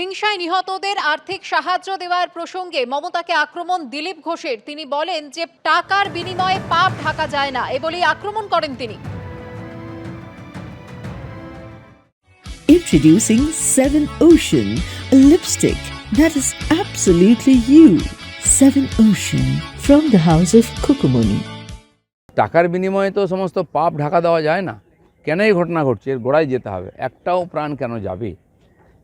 হিংসায় নিহতদের আর্থিক সাহায্য দেওয়ার প্রসঙ্গে মমতাকে আক্রমণ দিলীপ ঘোষের। তিনি বলেন যে টাকার বিনিময়ে পাপ ঢাকা যায় না, এ বলেই আক্রমণ করেন তিনি। Introducing 7 Ocean, a lipstick that is absolutely you. 7 Ocean from the house of Kukumuni. টাকার বিনিময়ে তো সমস্ত পাপ ঢাকা দেওয়া যায় না। কেন এই ঘটনা ঘটছে, এর গোড়ায় যেতে হবে। একটাও প্রাণ কেন যাবে,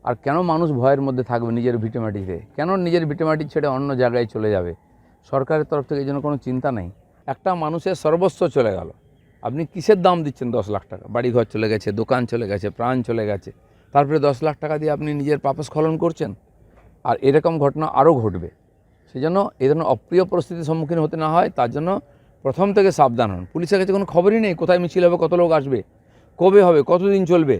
আর কেন মানুষ ভয়ের মধ্যে থাকবে নিজের ভিটেমাটিতে? কেন নিজের ভিটেমাটি ছেড়ে অন্য জায়গায় চলে যাবে? সরকারের তরফ থেকে এই জন্য কোনো চিন্তা নেই। একটা মানুষের সর্বস্ব চলে গেল, আপনি কিসের দাম দিচ্ছেন? 10 লাখ টাকা। বাড়িঘর চলে গেছে, দোকান চলে গেছে, প্রাণ চলে গেছে, তারপরে 10 লাখ টাকা দিয়ে আপনি নিজের পাপস্খলন করছেন। আর এরকম ঘটনা আরও ঘটবে। সেই জন্য এই ধরনের অপ্রিয় পরিস্থিতির সম্মুখীন হতে না হয়, তার জন্য প্রথম থেকে সাবধান হন। পুলিশের কাছে কোনো খবরই নেই কোথায় মিছিল হবে, কত লোক আসবে, কবে হবে, কতদিন চলবে,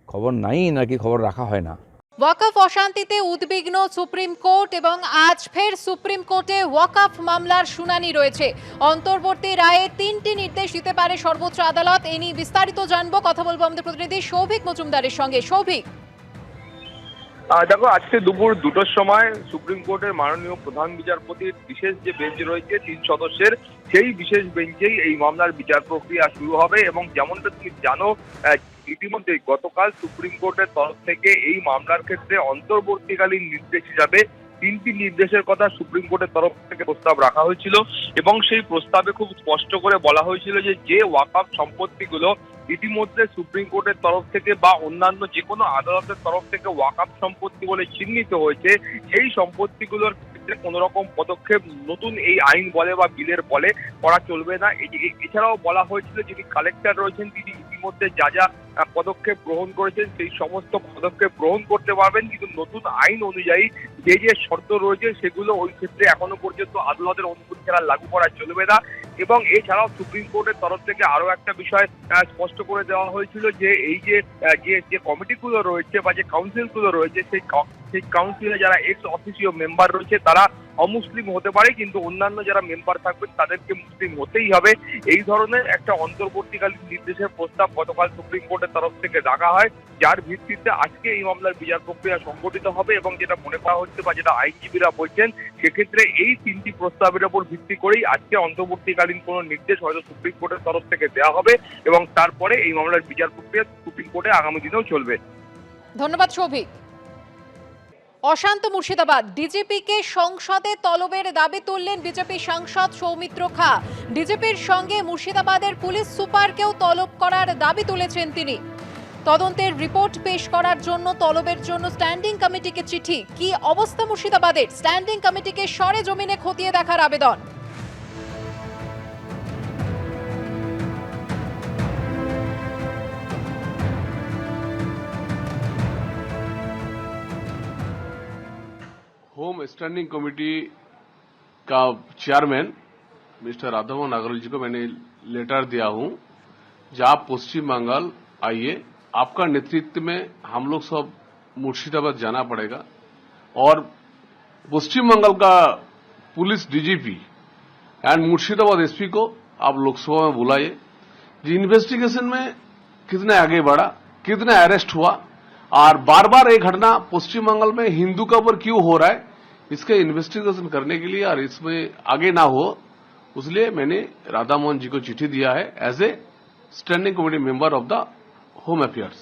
খবর নাই, নাকি খবর রাখা হয় না। ওয়াকফ অশান্তিতে উদ্বিগ্ন সুপ্রিম কোর্ট এবং আজ ফের সুপ্রিম কোর্টে ওয়াকফ মামলার শুনানি রয়েছে। অন্তর্বর্তী রায়ে 3টি নির্দেশ দিতে পারে সর্বোচ্চ আদালত। এ নিয়ে বিস্তারিত জানবো, কথা বলবো আমাদের প্রতিনিধি সৌভিক মজুমদারের সঙ্গে। সৌভিক, দেখো, আজকে দুপুর 2টোর সময় সুপ্রিম কোর্টের মাননীয় প্রধান বিচারপতির বিশেষ যে বেঞ্চ রয়েছে 3 সদস্যের, সেই বিশেষ বেঞ্চেই এই মামলার বিচার প্রক্রিয়া শুরু হবে। এবং যেমনটা তুমি জানো, ইতিমধ্যে গতকাল সুপ্রিম কোর্টের তরফ থেকে এই মামলার ক্ষেত্রে অন্তর্বর্তীকালীন নির্দেশ হিসাবে 3টি নির্দেশের কথা সুপ্রিম কোর্টের তরফ থেকে প্রস্তাব রাখা হয়েছিল। এবং সেই প্রস্তাবে খুব স্পষ্ট করে বলা হয়েছিল যে ওয়াকফ সম্পত্তিগুলো ইতিমধ্যে সুপ্রিম কোর্টের তরফ থেকে বা অন্যান্য যে কোনো আদালতের তরফ থেকে ওয়াকফ সম্পত্তি বলে চিহ্নিত হয়েছে, সেই সম্পত্তিগুলোর ক্ষেত্রে কোনো রকম পদক্ষেপ নতুন এই আইন বলে বা বিলের বলে করা চলবে না। এছাড়াও বলা হয়েছিল যিনি কালেক্টর রয়েছেন তিনি ইতিমধ্যে যা পদক্ষেপ গ্রহণ করেছেন সেই সমস্ত পদক্ষেপ গ্রহণ করতে পারবেন, কিন্তু নতুন আইন অনুযায়ী যে শর্ত রয়েছে সেগুলো ওই ক্ষেত্রে এখনো পর্যন্ত আদালতের অনুমতি ছাড়া লাগু করা চলবে না। এবং এছাড়াও সুপ্রিম কোর্টের তরফ থেকে আরো একটা বিষয় স্পষ্ট করে দেওয়া হয়েছিল যে এই যে কমিটিগুলো রয়েছে বা যে কাউন্সিলগুলো রয়েছে, সেই কাউন্সিলে যারা এক্স অফিসিও মেম্বার রয়েছে তারা অমুসলিম হতে পারে, কিন্তু অন্যান্য যারা মেম্বার থাকবেন তাদেরকে মুসলিম হতেই হবে। এই ধরনের একটা অন্তর্বর্তীকালীন নির্দেশের প্রস্তাব গতকাল সুপ্রিম কোর্টের তরফ থেকে রাখা হয়, যার ভিত্তিতে আজকে এই মামলার বিচার প্রক্রিয়া সংগঠিত হবে। এবং যেটা মনে করা হচ্ছে বা যেটা আইনজীবীরা বলছেন, সেক্ষেত্রে এই 3টি প্রস্তাবের উপর ভিত্তি করেই আজকে অন্তর্বর্তীকালীন কোনো নির্দেশ হয়তো সুপ্রিম কোর্টের তরফ থেকে দেওয়া হবে এবং তারপরে এই মামলার বিচার প্রক্রিয়া সুপ্রিম কোর্টে আগামী দিনেও চলবে। ধন্যবাদ সৌভিক। অশান্ত মুর্শিদাবাদ, ডিজিপিকে সংসদে তলবের দাবি তুললেন বিজেপি সাংসদ সৌমিত্র খা। ডিজিপির সঙ্গে মুর্শিদাবাদের পুলিশ সুপারকেও তলব করার দাবি তুলেছেন তিনি। তদন্তের রিপোর্ট পেশ করার জন্য তলবের জন্য স্ট্যান্ডিং কমিটিকে চিঠি। কি অবস্থা মুর্শিদাবাদের? স্ট্যান্ডিং কমিটিকে সরে জমিনে খতিয়ে দেখার আবেদন। होम स्टैंडिंग कमेटी का चेयरमैन मिस्टर राधामोहन अग्रवाल जी को मैंने लेटर दिया हूं, जहां पश्चिम बंगाल आइए, आपका नेतृत्व में हम लोग सब मुर्शिदाबाद जाना पड़ेगा और पश्चिम बंगाल का police DGP and Murshidabad SP को आप लोकसभा में बुलाइए। जी इन्वेस्टिगेशन में कितने आगे बढ़ा, कितने अरेस्ट हुआ और बार बार ये घटना पश्चिम बंगाल में हिंदू का ऊपर क्यों हो रहा है, इसके इन्वेस्टिगेशन करने के लिए और इसमें आगे ना हो, इसलिए मैंने राधा मोहन जी को चिट्ठी दिया है as a standing committee member of the home affairs.